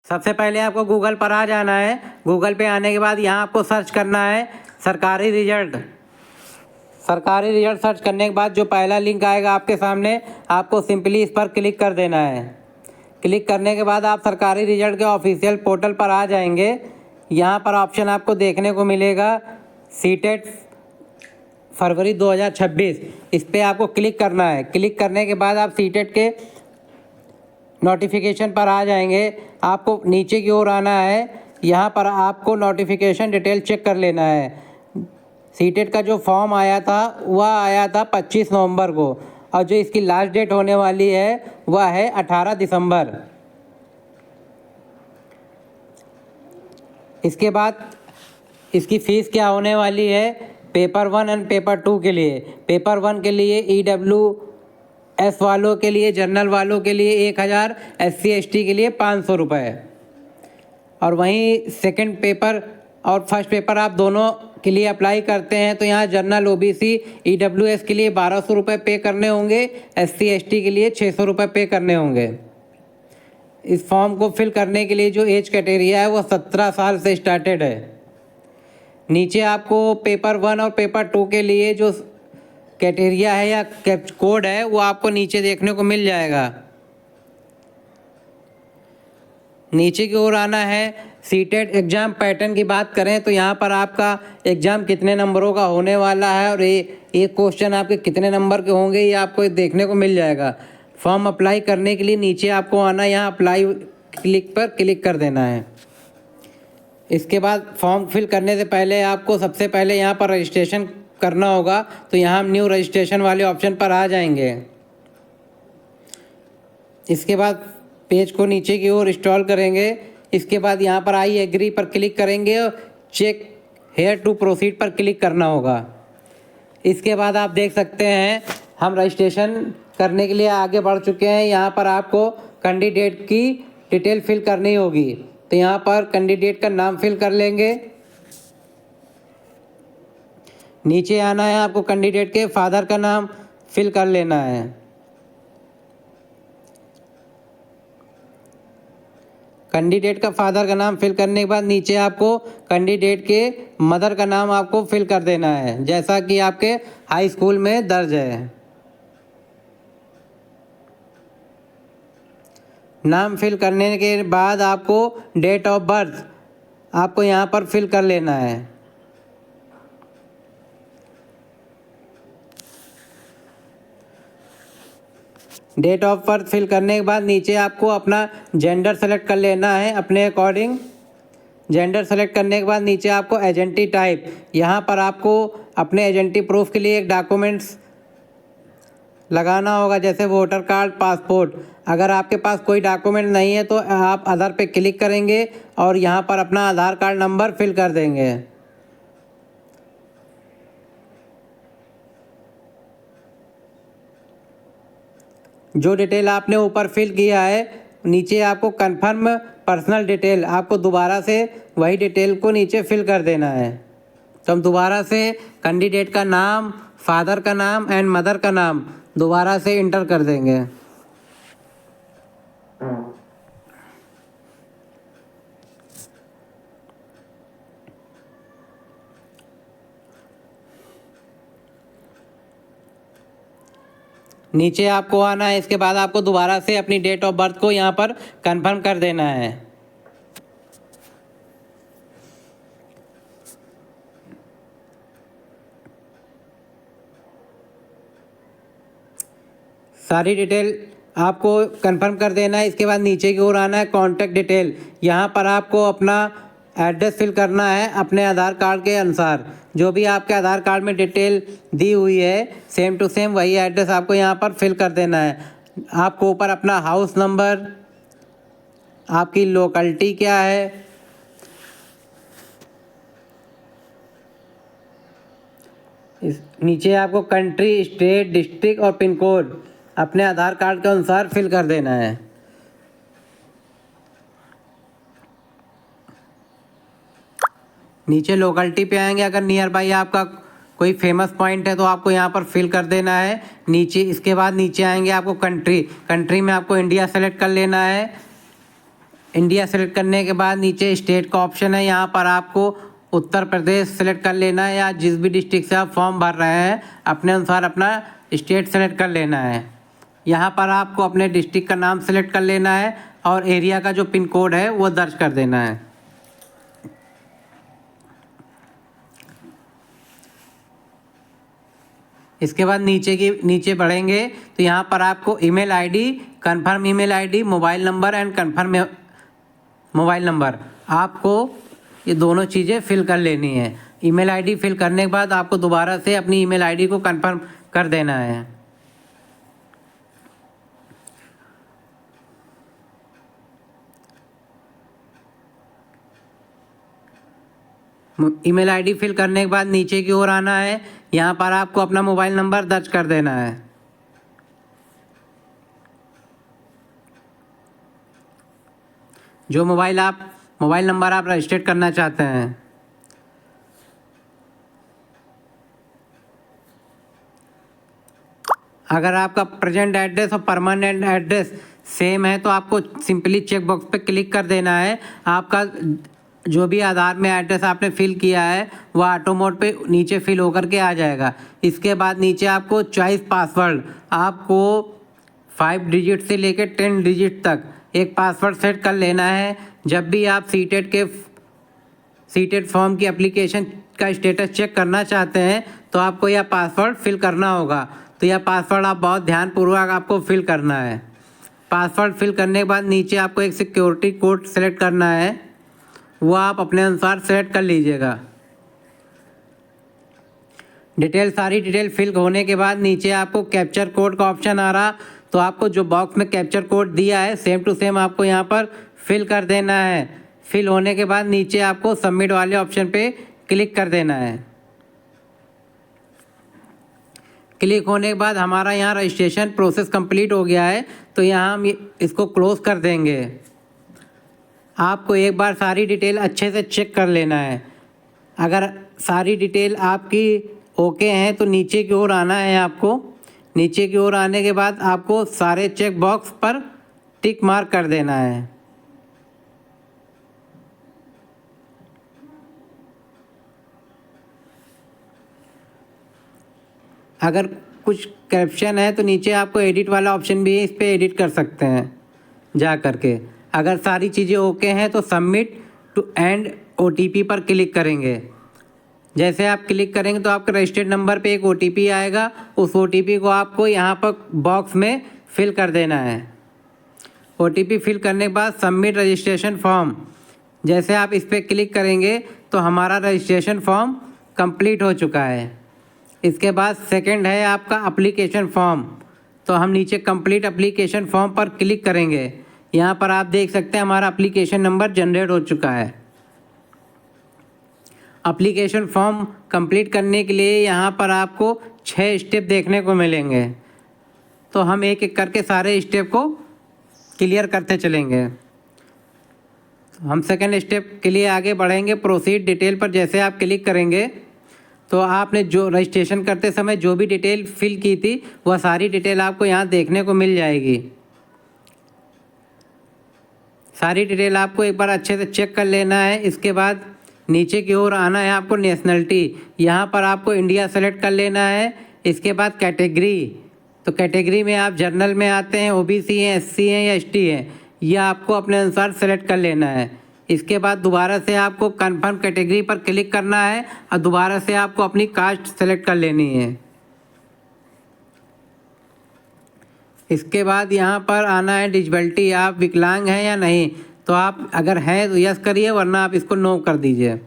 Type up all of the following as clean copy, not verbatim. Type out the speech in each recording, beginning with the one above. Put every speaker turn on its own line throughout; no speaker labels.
सबसे पहले आपको गूगल पर आ जाना है। गूगल पे आने के बाद यहाँ आपको सर्च करना है सरकारी रिजल्ट। सरकारी रिजल्ट सर्च करने के बाद जो पहला लिंक आएगा आपके सामने, आपको सिंपली इस पर क्लिक कर देना है। क्लिक करने के बाद आप सरकारी रिजल्ट के ऑफिशियल पोर्टल पर आ जाएंगे। यहाँ पर ऑप्शन आपको देखने को मिलेगा सीटेट फरवरी 2026। इस पर आपको क्लिक करना है। क्लिक करने के बाद आप सीटेट के नोटिफिकेशन पर आ जाएंगे। आपको नीचे की ओर आना है। यहाँ पर आपको नोटिफिकेशन डिटेल चेक कर लेना है। सीटेट का जो फॉर्म आया था वह आया था 25 नवंबर को, और जो इसकी लास्ट डेट होने वाली है वह है 18 दिसंबर। इसके बाद इसकी फ़ीस क्या होने वाली है पेपर 1 एंड पेपर 2 के लिए। पेपर 1 के लिए EWS वालों के लिए, जनरल वालों के लिए 1000, SC ST के लिए 500 रुपये। और वहीं सेकंड पेपर और फर्स्ट पेपर आप दोनों के लिए अप्लाई करते हैं तो यहाँ जनरल OBC EWS के लिए 1200 रुपये पे करने होंगे, SC ST के लिए 600 रुपये पे करने होंगे। इस फॉर्म को फिल करने के लिए जो एज क्राइटेरिया है वो 17 साल से स्टार्टेड है। नीचे आपको पेपर 1 और पेपर 2 के लिए जो क्राइटेरिया है या कोड है वो आपको नीचे देखने को मिल जाएगा। नीचे की ओर आना है। सीटेट एग्ज़ाम पैटर्न की बात करें तो यहाँ पर आपका एग्ज़ाम कितने नंबरों का होने वाला है और एक क्वेश्चन आपके कितने नंबर के होंगे ये आपको देखने को मिल जाएगा। फॉर्म अप्लाई करने के लिए नीचे आपको आना, यहाँ अप्लाई पर क्लिक कर देना है। इसके बाद फॉर्म फिल करने से पहले आपको सबसे पहले यहाँ पर रजिस्ट्रेशन करना होगा, तो यहाँ हम न्यू रजिस्ट्रेशन वाले ऑप्शन पर आ जाएंगे। इसके बाद पेज को नीचे की ओर स्क्रॉल करेंगे। इसके बाद यहाँ पर आई एग्री पर क्लिक करेंगे और चेक हेयर टू प्रोसीड पर क्लिक करना होगा। इसके बाद आप देख सकते हैं हम रजिस्ट्रेशन करने के लिए आगे बढ़ चुके हैं। यहाँ पर आपको कैंडिडेट की डिटेल फिल करनी होगी, तो यहाँ पर कैंडिडेट का नाम फिल कर लेंगे। नीचे आना है, आपको कैंडिडेट के फादर का नाम फिल कर लेना है। कैंडिडेट का फादर का नाम फिल करने के बाद नीचे आपको कैंडिडेट के मदर का नाम आपको फिल कर देना है, जैसा कि आपके हाई स्कूल में दर्ज है। नाम फिल करने के बाद आपको डेट ऑफ बर्थ आपको यहाँ पर फिल कर लेना है। डेट ऑफ बर्थ फिल करने के बाद नीचे आपको अपना जेंडर सेलेक्ट कर लेना है अपने अकॉर्डिंग। जेंडर सेलेक्ट करने के बाद नीचे आपको एजेंटी टाइप, यहाँ पर आपको अपने एजेंटी प्रूफ के लिए एक डॉक्यूमेंट्स लगाना होगा, जैसे वोटर कार्ड, पासपोर्ट। अगर आपके पास कोई डॉक्यूमेंट नहीं है तो आप आधार पे क्लिक करेंगे और यहाँ पर अपना आधार कार्ड नंबर फिल कर देंगे। जो डिटेल आपने ऊपर फिल किया है नीचे आपको कंफर्म पर्सनल डिटेल, आपको दोबारा से वही डिटेल को नीचे फिल कर देना है। तो हम दोबारा से कैंडिडेट का नाम, फादर का नाम एंड मदर का नाम दोबारा से इंटर कर देंगे। नीचे आपको आना है। इसके बाद आपको दोबारा से अपनी डेट ऑफ बर्थ को यहाँ पर कंफर्म कर देना है। सारी डिटेल आपको कंफर्म कर देना है। इसके बाद नीचे की ओर आना है, कॉन्टैक्ट डिटेल। यहाँ पर आपको अपना एड्रेस फिल करना है अपने आधार कार्ड के अनुसार। जो भी आपके आधार कार्ड में डिटेल दी हुई है सेम टू सेम वही एड्रेस आपको यहाँ पर फिल कर देना है। आपको ऊपर अपना हाउस नंबर, आपकी लोकेलिटी क्या है, नीचे आपको कंट्री, स्टेट, डिस्ट्रिक्ट और पिन कोड अपने आधार कार्ड के अनुसार फिल कर देना है। नीचे लोकेलिटी पे आएंगे। अगर नियर बाई आपका कोई फेमस पॉइंट है तो आपको यहाँ पर फिल कर देना है नीचे। इसके बाद नीचे आएंगे, आपको कंट्री में आपको इंडिया सेलेक्ट कर लेना है। इंडिया सेलेक्ट करने के बाद नीचे स्टेट का ऑप्शन है, यहाँ पर आपको उत्तर प्रदेश सेलेक्ट कर लेना है या जिस भी डिस्ट्रिक्ट से आप फॉर्म भर रहे हैं अपने अनुसार अपना स्टेट सेलेक्ट कर लेना है। यहाँ पर आपको अपने डिस्ट्रिक्ट का नाम सेलेक्ट कर लेना है और एरिया का जो पिन कोड है वो दर्ज कर देना है। इसके बाद नीचे बढ़ेंगे तो यहाँ पर आपको email ID, confirm email ID, mobile number and confirm mobile number, आपको ये दोनों चीज़ें फिल कर लेनी है। ईमेल आईडी फिल करने के बाद आपको दोबारा से अपनी ईमेल आईडी को कंफर्म कर देना है। ईमेल आईडी फिल करने के बाद नीचे की ओर आना है, यहाँ पर आपको अपना मोबाइल नंबर दर्ज कर देना है। जो मोबाइल नंबर आप रजिस्टर करना चाहते हैं। अगर आपका प्रेजेंट एड्रेस और परमानेंट एड्रेस सेम है तो आपको सिंपली चेक बॉक्स पे क्लिक कर देना है। आपका जो भी आधार में एड्रेस आपने फिल किया है वह ऑटो मोड पे नीचे फिल होकर के आ जाएगा। इसके बाद नीचे आपको चॉइस पासवर्ड, आपको 5 डिजिट से लेकर 10 डिजिट तक एक पासवर्ड सेट कर लेना है। जब भी आप सीटेट फॉर्म की एप्लीकेशन का स्टेटस चेक करना चाहते हैं तो आपको यह पासवर्ड फिल करना होगा। तो यह पासवर्ड आप बहुत ध्यानपूर्वक आपको फिल करना है। पासवर्ड फिल करने के बाद नीचे आपको एक सिक्योरिटी कोड सेलेक्ट करना है, वो आप अपने अनुसार सेलेक्ट कर लीजिएगा। सारी डिटेल फिल होने के बाद नीचे आपको कैप्चर कोड का ऑप्शन आ रहा, तो आपको जो बॉक्स में कैप्चर कोड दिया है सेम टू सेम आपको यहाँ पर फिल कर देना है। फिल होने के बाद नीचे आपको सबमिट वाले ऑप्शन पे क्लिक कर देना है। क्लिक होने के बाद हमारा यहाँ रजिस्ट्रेशन प्रोसेस कंप्लीट हो गया है, तो यहाँ हम इसको क्लोज कर देंगे। आपको एक बार सारी डिटेल अच्छे से चेक कर लेना है। अगर सारी डिटेल आपकी ओके हैं तो नीचे की ओर आना है। आपको नीचे की ओर आने के बाद आपको सारे चेक बॉक्स पर टिक मार्क कर देना है। अगर कुछ कैप्शन है तो नीचे आपको एडिट वाला ऑप्शन भी है, इस पर एडिट कर सकते हैं जा करके। अगर सारी चीज़ें ओके हैं तो सबमिट टू एंड OTP पर क्लिक करेंगे। जैसे आप क्लिक करेंगे तो आपके रजिस्टर्ड नंबर पे एक OTP आएगा, उस OTP को आपको यहाँ पर बॉक्स में फिल कर देना है। OTP फिल करने के बाद सबमिट रजिस्ट्रेशन फॉर्म, जैसे आप इस पर क्लिक करेंगे तो हमारा रजिस्ट्रेशन फॉर्म कंप्लीट हो चुका है। इसके बाद सेकंड है आपका एप्लीकेशन फॉर्म, तो हम नीचे कंप्लीट एप्लीकेशन फॉर्म पर क्लिक करेंगे। यहाँ पर आप देख सकते हैं हमारा एप्लीकेशन नंबर जनरेट हो चुका है। एप्लीकेशन फॉर्म कंप्लीट करने के लिए यहाँ पर आपको 6 स्टेप देखने को मिलेंगे, तो हम एक एक करके सारे स्टेप को क्लियर करते चलेंगे। तो हम सेकंड स्टेप के लिए आगे बढ़ेंगे। प्रोसीड डिटेल पर जैसे आप क्लिक करेंगे तो आपने जो रजिस्ट्रेशन करते समय जो भी डिटेल फिल की थी वह सारी डिटेल आपको यहाँ देखने को मिल जाएगी। सारी डिटेल आपको एक बार अच्छे से चेक कर लेना है। इसके बाद नीचे की ओर आना है, आपको नेशनलिटी, यहाँ पर आपको इंडिया सेलेक्ट कर लेना है। इसके बाद कैटेगरी, तो कैटेगरी में आप जनरल में आते हैं, OBC हैं, SC हैं या ST हैं, यह आपको अपने अनुसार सेलेक्ट कर लेना है। इसके बाद दोबारा से आपको कंफर्म कैटेगरी पर क्लिक करना है और दोबारा से आपको अपनी कास्ट सेलेक्ट कर लेनी है। इसके बाद यहाँ पर आना है डिसेबिलिटी, आप विकलांग हैं या नहीं, तो आप अगर हैं तो यस करिए, वरना आप इसको नो कर दीजिए।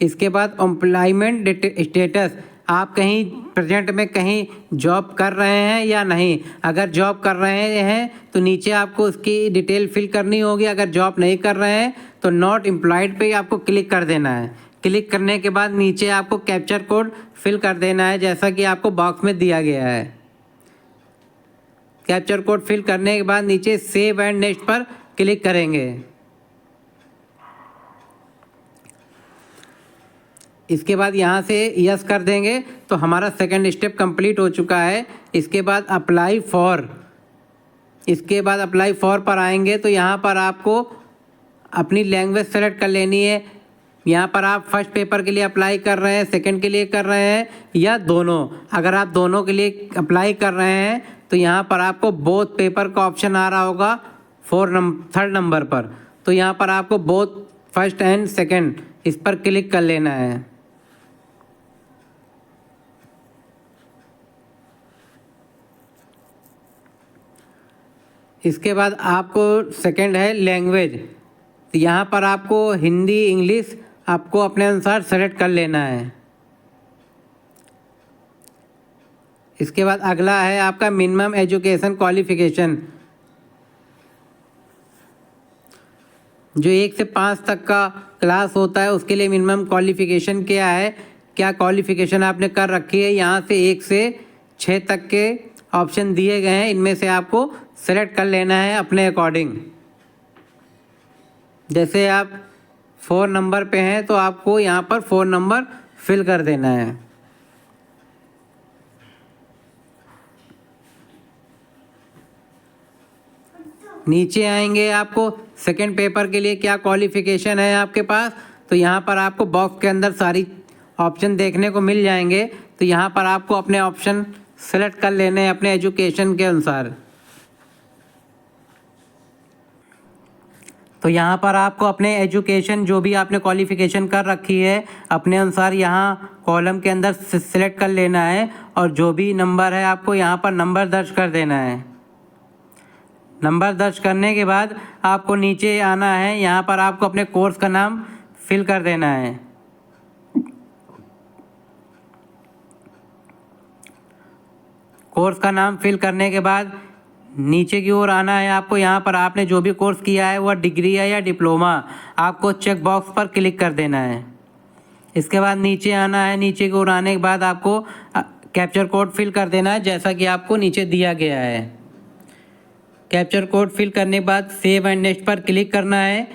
इसके बाद एम्प्लॉयमेंट स्टेटस, आप कहीं प्रेजेंट में कहीं जॉब कर रहे हैं या नहीं। अगर जॉब कर रहे हैं तो नीचे आपको उसकी डिटेल फिल करनी होगी। अगर जॉब नहीं कर रहे हैं तो नॉट एम्प्लॉयड पे आपको क्लिक कर देना है। क्लिक करने के बाद नीचे आपको कैप्चर कोड फिल कर देना है, जैसा कि आपको बॉक्स में दिया गया है। कैप्चर कोड फिल करने के बाद नीचे सेव एंड नेक्स्ट पर क्लिक करेंगे। इसके बाद यहाँ से यस कर देंगे तो हमारा सेकंड स्टेप कंप्लीट हो चुका है। इसके बाद अप्लाई फॉर पर आएंगे तो यहाँ पर आपको अपनी लैंग्वेज सेलेक्ट कर लेनी है। यहाँ पर आप फर्स्ट पेपर के लिए अप्लाई कर रहे हैं, सेकंड के लिए कर रहे हैं या दोनों। अगर आप दोनों के लिए अप्लाई कर रहे हैं तो यहाँ पर आपको बोथ पेपर का ऑप्शन आ रहा होगा थर्ड नंबर पर। तो यहाँ पर आपको बोथ फर्स्ट एंड सेकंड इस पर क्लिक कर लेना है। इसके बाद आपको सेकंड है लैंग्वेज। तो यहाँ पर आपको हिंदी इंग्लिश आपको अपने अनुसार सेलेक्ट कर लेना है। इसके बाद अगला है आपका मिनिमम एजुकेशन क्वालिफ़िकेशन, जो 1 से 5 तक का क्लास होता है उसके लिए मिनिमम क्वालिफ़िकेशन क्या है, क्या क्वालिफ़िकेशन आपने कर रखी है। यहाँ से 1 से 6 तक के ऑप्शन दिए गए हैं, इनमें से आपको सेलेक्ट कर लेना है अपने अकॉर्डिंग। जैसे आप 4 नंबर पे हैं तो आपको यहाँ पर 4 नंबर फिल कर देना है। नीचे आएंगे, आपको सेकंड पेपर के लिए क्या क्वालिफ़िकेशन है आपके पास, तो यहाँ पर आपको बॉक्स के अंदर सारी ऑप्शन देखने को मिल जाएंगे। तो यहाँ पर आपको अपने ऑप्शन सेलेक्ट कर लेने हैं अपने एजुकेशन के अनुसार। तो यहाँ पर आपको अपने एजुकेशन जो भी आपने क्वालिफ़िकेशन कर रखी है अपने अनुसार यहाँ कॉलम के अंदर सेलेक्ट कर लेना है, और जो भी नंबर है आपको यहाँ पर नंबर दर्ज कर देना है। नंबर दर्ज करने के बाद आपको नीचे आना है, यहाँ पर आपको अपने कोर्स का नाम फिल कर देना है। कोर्स का नाम फिल करने के बाद नीचे की ओर आना है आपको। यहाँ पर आपने जो भी कोर्स किया है वह डिग्री है या डिप्लोमा, आपको चेक बॉक्स पर क्लिक कर देना है। इसके बाद नीचे आना है, नीचे की ओर आने के बाद आपको कैप्चर कोड फिल कर देना है जैसा कि आपको नीचे दिया गया है। कैप्चर कोड फिल करने के बाद सेव एंड नेक्स्ट पर क्लिक करना है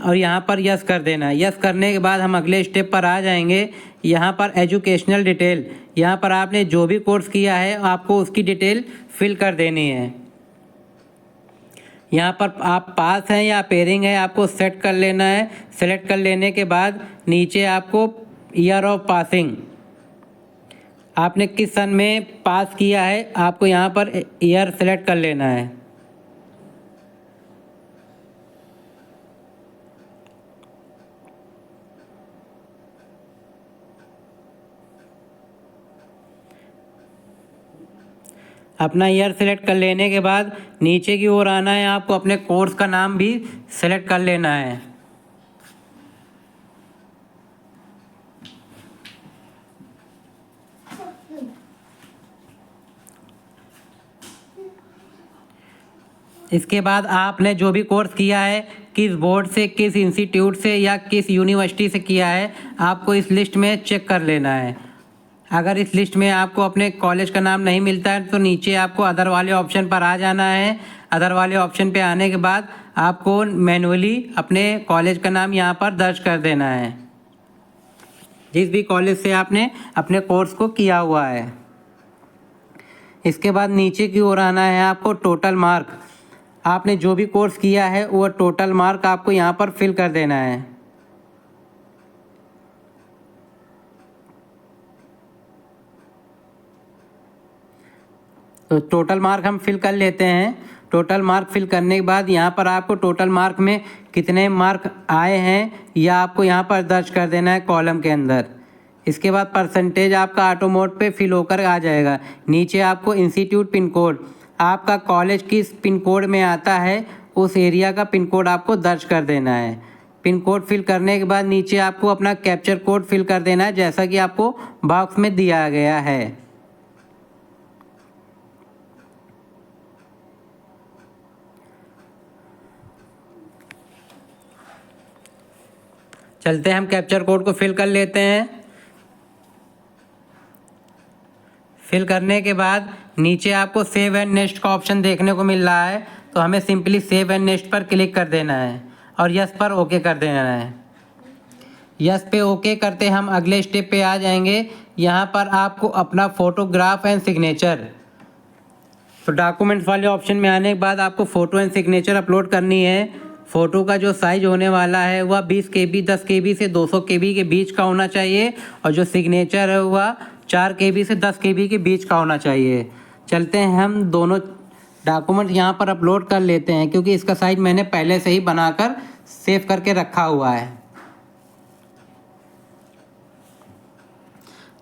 और यहाँ पर यस कर देना है। यस करने के बाद हम अगले स्टेप पर आ जाएंगे। यहाँ पर एजुकेशनल डिटेल, यहाँ पर आपने जो भी कोर्स किया है आपको उसकी डिटेल फिल कर देनी है। यहाँ पर आप पास हैं या पेयरिंग है आपको सेट कर लेना है। सेलेक्ट कर लेने के बाद नीचे आपको ईयर ऑफ पासिंग, आपने किस सन में पास किया है आपको यहाँ पर ईयर सेलेक्ट कर लेना है। अपना ईयर सेलेक्ट कर लेने के बाद नीचे की ओर आना है, आपको अपने कोर्स का नाम भी सेलेक्ट कर लेना है। इसके बाद आपने जो भी कोर्स किया है किस बोर्ड से, किस इंस्टीट्यूट से या किस यूनिवर्सिटी से किया है आपको इस लिस्ट में चेक कर लेना है। अगर इस लिस्ट में आपको अपने कॉलेज का नाम नहीं मिलता है तो नीचे आपको अदर वाले ऑप्शन पर आ जाना है। अदर वाले ऑप्शन पे आने के बाद आपको मैन्युअली अपने कॉलेज का नाम यहाँ पर दर्ज कर देना है, जिस भी कॉलेज से आपने अपने कोर्स को किया हुआ है। इसके बाद नीचे की ओर आना है, आपको टोटल मार्क, आपने जो भी कोर्स किया है वो टोटल मार्क आपको यहाँ पर फिल कर देना है। तो टोटल मार्क हम फिल कर लेते हैं। टोटल मार्क फिल करने के बाद यहाँ पर आपको टोटल मार्क में कितने मार्क आए हैं या आपको यहाँ पर दर्ज कर देना है कॉलम के अंदर। इसके बाद परसेंटेज आपका ऑटो मोड पे फिल होकर आ जाएगा। नीचे आपको इंस्टीट्यूट पिन कोड, आपका कॉलेज किस पिन कोड में आता है उस एरिया का पिन कोड आपको दर्ज कर देना है। पिन कोड फिल करने के बाद नीचे आपको अपना कैप्चर कोड फिल कर देना है जैसा कि आपको बॉक्स में दिया गया है। चलते हैं, हम कैप्चर कोड को फिल कर लेते हैं। फिल करने के बाद नीचे आपको सेव एंड नेक्स्ट का ऑप्शन देखने को मिल रहा है, तो हमें सिंपली सेव एंड नेक्स्ट पर क्लिक कर देना है और यस पर ओके कर देना है। यस पे ओके करते हम अगले स्टेप पे आ जाएंगे। यहाँ पर आपको अपना फ़ोटोग्राफ एंड सिग्नेचर, तो डॉक्यूमेंट्स वाले ऑप्शन में आने के बाद आपको फ़ोटो एंड सिग्नेचर अपलोड करनी है। फ़ोटो का जो साइज़ होने वाला है वह 20 KB 10 KB से 200 KB के बीच का होना चाहिए और जो सिग्नेचर है वह 4 KB से 10 KB के बीच का होना चाहिए। चलते हैं हम दोनों डॉक्यूमेंट यहाँ पर अपलोड कर लेते हैं क्योंकि इसका साइज़ मैंने पहले से ही बनाकर सेव करके रखा हुआ है।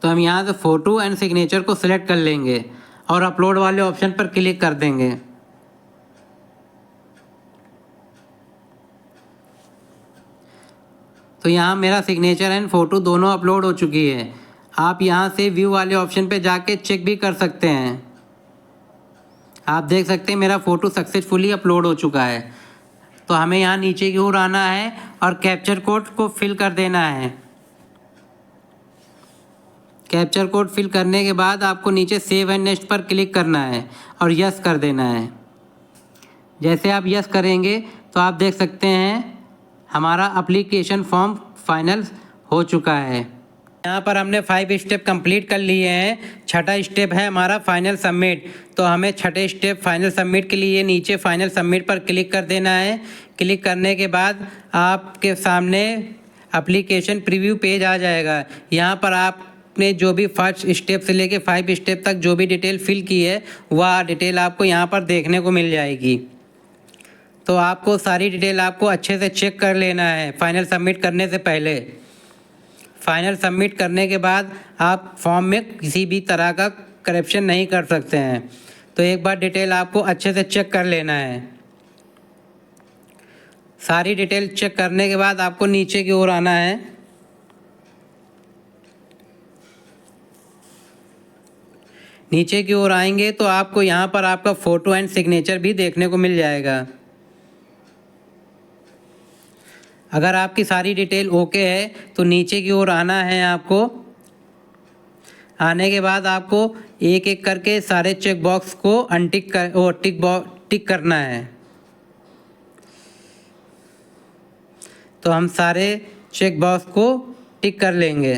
तो हम यहाँ से फ़ोटो एंड सिग्नेचर को सिलेक्ट कर लेंगे और अपलोड वाले ऑप्शन पर क्लिक कर देंगे। तो यहाँ मेरा सिग्नेचर एंड फ़ोटो दोनों अपलोड हो चुकी है। आप यहाँ से व्यू वाले ऑप्शन पे जाके चेक भी कर सकते हैं। आप देख सकते हैं मेरा फ़ोटो सक्सेसफुली अपलोड हो चुका है। तो हमें यहाँ नीचे की ओर आना है और कैप्चर कोड को फिल कर देना है। कैप्चर कोड फिल करने के बाद आपको नीचे सेव एंड नेक्स्ट पर क्लिक करना है और यस कर देना है। जैसे आप यस करेंगे तो आप देख सकते हैं हमारा एप्लीकेशन फॉर्म फाइनल हो चुका है। यहाँ पर हमने 5 स्टेप कंप्लीट कर लिए हैं। छठा स्टेप है हमारा फाइनल सबमिट। तो हमें छठे स्टेप फाइनल सबमिट के लिए नीचे फाइनल सबमिट पर क्लिक कर देना है। क्लिक करने के बाद आपके सामने एप्लीकेशन प्रीव्यू पेज आ जाएगा। यहाँ पर आपने जो भी फर्स्ट स्टेप से लेके 5 स्टेप तक जो भी डिटेल फिल की है वह डिटेल आपको यहाँ पर देखने को मिल जाएगी। तो आपको सारी डिटेल आपको अच्छे से चेक कर लेना है फाइनल सबमिट करने से पहले। फाइनल सबमिट करने के बाद आप फॉर्म में किसी भी तरह का करेक्शन नहीं कर सकते हैं। तो एक बार डिटेल आपको अच्छे से चेक कर लेना है। सारी डिटेल चेक करने के बाद आपको नीचे की ओर आना है। नीचे की ओर आएंगे तो आपको यहाँ पर आपका फ़ोटो एंड सिग्नेचर भी देखने को मिल जाएगा। अगर आपकी सारी डिटेल ओके है तो नीचे की ओर आना है आपको। आने के बाद आपको एक एक करके सारे चेक बॉक्स को टिक करना है। तो हम सारे चेक बॉक्स को टिक कर लेंगे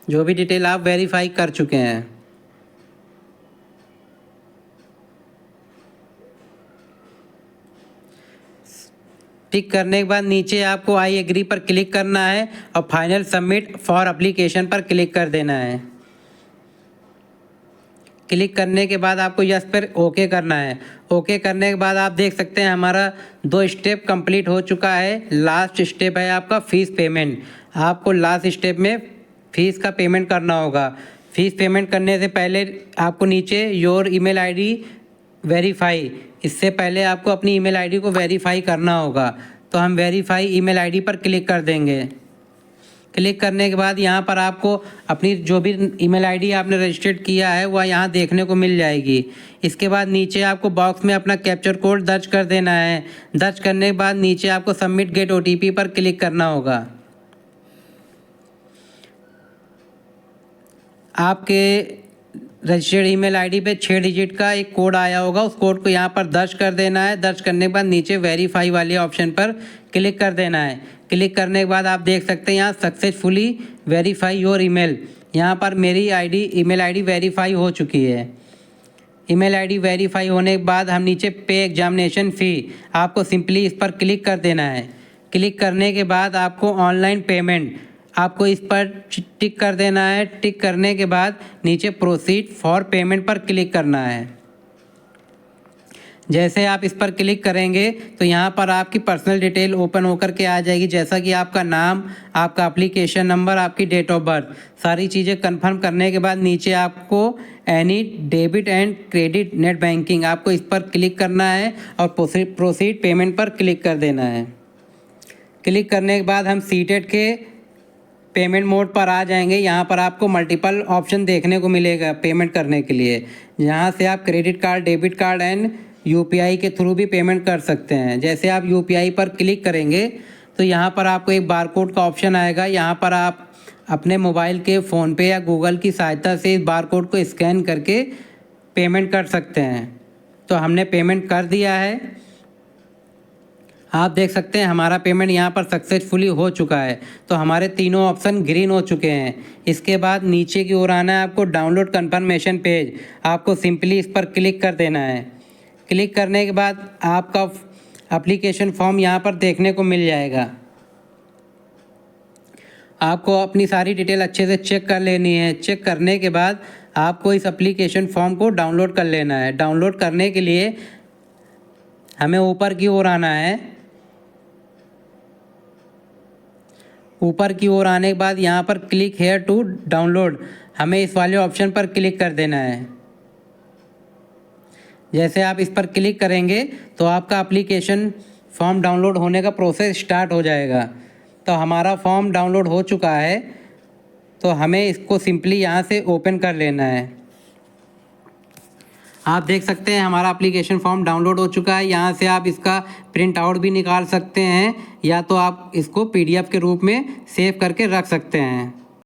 जो भी डिटेल आप वेरीफाई कर चुके हैं। टिक करने के बाद नीचे आपको आई एग्री पर क्लिक करना है और फाइनल सबमिट फॉर एप्लीकेशन पर क्लिक कर देना है। क्लिक करने के बाद आपको यस पर ओके करना है। ओके करने के बाद आप देख सकते हैं हमारा 2 स्टेप कंप्लीट हो चुका है। लास्ट स्टेप है आपका फ़ीस पेमेंट। आपको लास्ट स्टेप में फ़ीस का पेमेंट करना होगा। फ़ीस पेमेंट करने से पहले आपको नीचे योर ईमेल आईडी वेरीफाई, इससे पहले आपको अपनी ईमेल आईडी को वेरीफाई करना होगा। तो हम वेरीफाई ईमेल आईडी पर क्लिक कर देंगे। क्लिक करने के बाद यहाँ पर आपको अपनी जो भी ईमेल आईडी आपने रजिस्टर्ड किया है वह यहाँ देखने को मिल जाएगी। इसके बाद नीचे आपको बॉक्स में अपना कैप्चर कोड दर्ज कर देना है। दर्ज करने के बाद नीचे आपको सबमिट गेट OTP पर क्लिक करना होगा। आपके रजिस्टर्ड ईमेल आईडी पे 6 डिजिट का एक कोड आया होगा, उस कोड को यहाँ पर दर्ज कर देना है। दर्ज करने के बाद नीचे वेरीफाई वाले ऑप्शन पर क्लिक कर देना है। क्लिक करने के बाद आप देख सकते हैं यहाँ सक्सेसफुली वेरीफाई योर ईमेल। यहाँ पर मेरी ईमेल आईडी वेरीफाई हो चुकी है। ईमेल आईडी वेरीफाई होने के बाद हम नीचे पे एग्जामिनेशन फ़ी, आपको सिंपली इस पर क्लिक कर देना है। क्लिक करने के बाद आपको ऑनलाइन पेमेंट, आपको इस पर टिक कर देना है। टिक करने के बाद नीचे प्रोसीड फॉर पेमेंट पर क्लिक करना है। जैसे आप इस पर क्लिक करेंगे तो यहाँ पर आपकी पर्सनल डिटेल ओपन होकर के आ जाएगी, जैसा कि आपका नाम, आपका एप्लीकेशन नंबर, आपकी डेट ऑफ बर्थ। सारी चीज़ें कंफर्म करने के बाद नीचे आपको any debit and credit net banking, आपको इस पर क्लिक करना है और प्रोसीड पेमेंट पर क्लिक कर देना है। क्लिक करने के बाद हम सीटेड के पेमेंट मोड पर आ जाएंगे। यहाँ पर आपको मल्टीपल ऑप्शन देखने को मिलेगा पेमेंट करने के लिए। यहाँ से आप credit card, debit card and UPI के थ्रू भी पेमेंट कर सकते हैं। जैसे आप UPI पर क्लिक करेंगे तो यहाँ पर आपको एक बारकोड का ऑप्शन आएगा। यहाँ पर आप अपने मोबाइल के फ़ोनपे या गूगल की सहायता से इस बारकोड को स्कैन करके पेमेंट कर सकते हैं। तो हमने पेमेंट कर दिया है। आप देख सकते हैं हमारा पेमेंट यहाँ पर सक्सेसफुली हो चुका है। तो हमारे तीनों ऑप्शन ग्रीन हो चुके हैं। इसके बाद नीचे की ओर आना है आपको डाउनलोड कंफर्मेशन पेज, आपको सिंपली इस पर क्लिक कर देना है। क्लिक करने के बाद आपका एप्लीकेशन फॉर्म यहाँ पर देखने को मिल जाएगा। आपको अपनी सारी डिटेल अच्छे से चेक कर लेनी है। चेक करने के बाद आपको इस एप्लीकेशन फॉर्म को डाउनलोड कर लेना है। डाउनलोड करने के लिए हमें ऊपर की ओर आना है। ऊपर की ओर आने के बाद यहाँ पर क्लिक हेयर टू डाउनलोड, हमें इस वाले ऑप्शन पर क्लिक कर देना है। जैसे आप इस पर क्लिक करेंगे तो आपका एप्लीकेशन फॉर्म डाउनलोड होने का प्रोसेस स्टार्ट हो जाएगा। तो हमारा फॉर्म डाउनलोड हो चुका है, तो हमें इसको सिंपली यहाँ से ओपन कर लेना है। आप देख सकते हैं हमारा एप्लीकेशन फॉर्म डाउनलोड हो चुका है। यहाँ से आप इसका प्रिंट आउट भी निकाल सकते हैं या तो आप इसको PDF के रूप में सेव करके रख सकते हैं।